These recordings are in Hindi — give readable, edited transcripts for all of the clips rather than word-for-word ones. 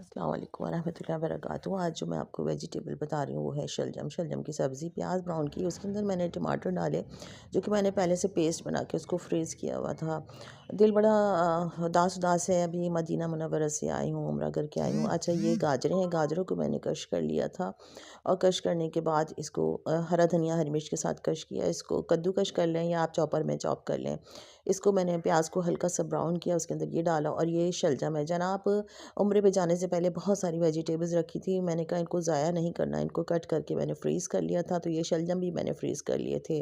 अस्सलाम वालेकुम वरहमतुल्लाहि वबरकातुहू। आज जो मैं आपको वेजिटेबल बता रही हूँ वो है शलजम। शलजम की सब्ज़ी प्याज ब्राउन की, उसके अंदर मैंने टमाटर डाले जो कि मैंने पहले से पेस्ट बना के उसको फ्रीज़ किया हुआ था। दिल बड़ा उदास उदास है, अभी मदीना मुनव्वरा से आई हूँ, उम्रा करके आई हूँ। अच्छा, ये गाजरें हैं, गाजरों को मैंने कश कर लिया था और कश करने के बाद इसको हरा धनिया हरी मिर्च के साथ कश किया। इसको कद्दूकश कर लें या आप चॉपर में चॉप कर लें। इसको मैंने प्याज को हल्का सा ब्राउन किया, उसके अंदर ये डाला और ये शलजम है। जनाब, उम्रे पे जाने से पहले बहुत सारी वेजिटेबल्स रखी थी, मैंने कहा इनको ज़ाया नहीं करना, इनको कट करके मैंने फ्रीज़ कर लिया था। तो ये शलजम भी मैंने फ्रीज़ कर लिए थे।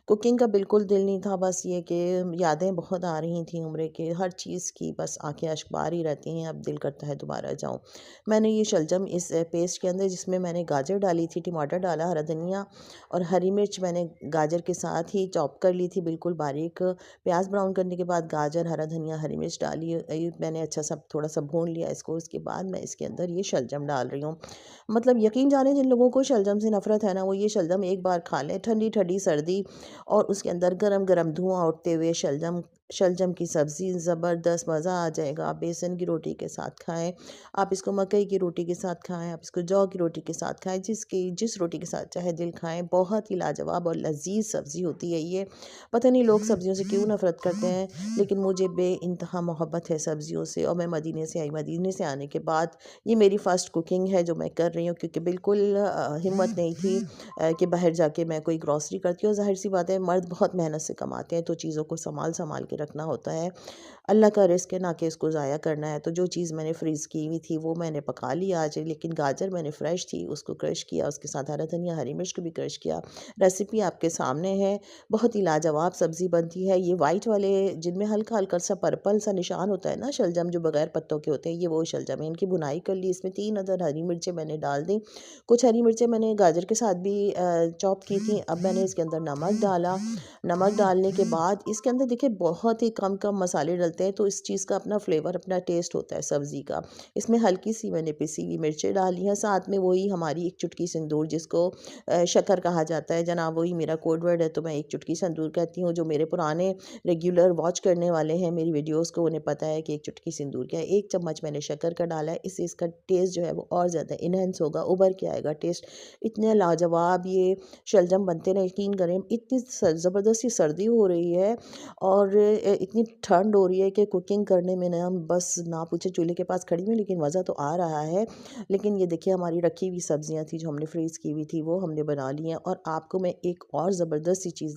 कुकिंग का बिल्कुल दिल नहीं था, बस ये कि यादें बहुत आ रही थी उम्रे के, हर चीज़ की बस आंखें अश्कबार ही रहती हैं, अब दिल करता है दोबारा जाऊँ। मैंने ये शलजम इस पेस्ट के अंदर, जिसमें मैंने गाजर डाली थी, टमाटर डाला, हरा धनिया और हरी मिर्च मैंने गाजर के साथ ही चॉप कर ली थी बिल्कुल बारीक। प्याज ब्राउन करने के बाद गाजर, हरा धनिया, हरी मिर्च डाली, ये मैंने अच्छा सा थोड़ा सा भून लिया इसको। उसके बाद मैं इसके अंदर ये शलजम डाल रही हूँ। मतलब यकीन जाने जिन लोगों को शलजम से नफ़रत है ना, वो ये शलजम एक बार खा लें, ठंडी ठंडी सर्दी और उसके अंदर गरम गरम धुआं उठते हुए शलजम शलजम की सब्ज़ी, ज़बरदस्त मज़ा आ जाएगा। आप बेसन की रोटी के साथ खाएं, आप इसको मकई की रोटी के साथ खाएं, आप इसको जौ की रोटी के साथ खाएं, जिस रोटी के साथ चाहे दिल खाएं। बहुत ही लाजवाब और लजीज सब्ज़ी होती है ये। पता नहीं लोग सब्ज़ियों से क्यों नफ़रत करते हैं, लेकिन मुझे बेइंतहा मोहब्बत है सब्ज़ियों से। और मैं मदीने से आई, मदीने से आने के बाद ये मेरी फ़र्स्ट कुकिंग है जो मैं कर रही हूँ, क्योंकि बिल्कुल हिम्मत नहीं थी कि बाहर जाके मैं कोई ग्रॉसरी करती हूँ। ज़ाहिर सी बात है, मर्द बहुत मेहनत से कमाते हैं तो चीज़ों को संभाल संभाल के रखना होता है। अल्लाह का रिज़्क है, ना कि इसको ज़ाया करना है। तो जो चीज़ मैंने फ्रीज़ की हुई थी वो मैंने पका ली आज, लेकिन गाजर मैंने फ्रेश थी, उसको क्रश किया, उसके साथ हरा धनिया हरी मिर्च को भी क्रश किया। रेसिपी आपके सामने है, बहुत ही लाजवाब सब्ज़ी बनती है। ये वाइट वाले जिनमें हल्का हल्का सा पर्पल सा निशान होता है ना शलजम, जो बगैर पत्तों के होते हैं, ये वो शलजम है। इनकी बुनाई कर ली, इसमें 3 अदद हरी मिर्चें मैंने डाल दी। कुछ हरी मिर्चें मैंने गाजर के साथ भी चॉप की थी। अब मैंने इसके अंदर नमक डाला। नमक डालने के बाद इसके अंदर देखिए बहुत ही कम कम मसाले डलते हैं, तो इस चीज़ का अपना फ्लेवर, अपना टेस्ट होता है सब्ज़ी का। इसमें हल्की सी मैंने पिसी हुई मिर्चें डाली हैं, साथ में वही हमारी एक चुटकी सिंदूर, जिसको शक्कर कहा जाता है जनाब, वही मेरा कोड वर्ड है, तो मैं एक चुटकी सिंदूर कहती हूँ। जो मेरे पुराने रेगुलर वॉच करने वाले हैं मेरी वीडियोस को, उन्हें पता है कि एक चुटकी सिंदूर क्या है। 1 चम्मच मैंने शक्कर का डाला है, इससे इसका टेस्ट जो है वो और ज़्यादा इन्हेंस होगा, उभर के आएगा टेस्ट। इतने लाजवाब ये शलजम बनते हैं, यकीन करें। इतनी ज़बरदस्त सी सर्दी हो रही है और इतनी ठंड हो रही है कि कुकिंग करने में ना बस ना पूछे, चूल्हे के पास खड़ी हुई, लेकिन मज़ा तो आ रहा है। लेकिन ये देखिए हमारी रखी हुई सब्जियां थी जो हमने फ्रीज़ की हुई थी, वो हमने बना ली हैं। और आपको मैं एक और ज़बरदस्त सी चीज़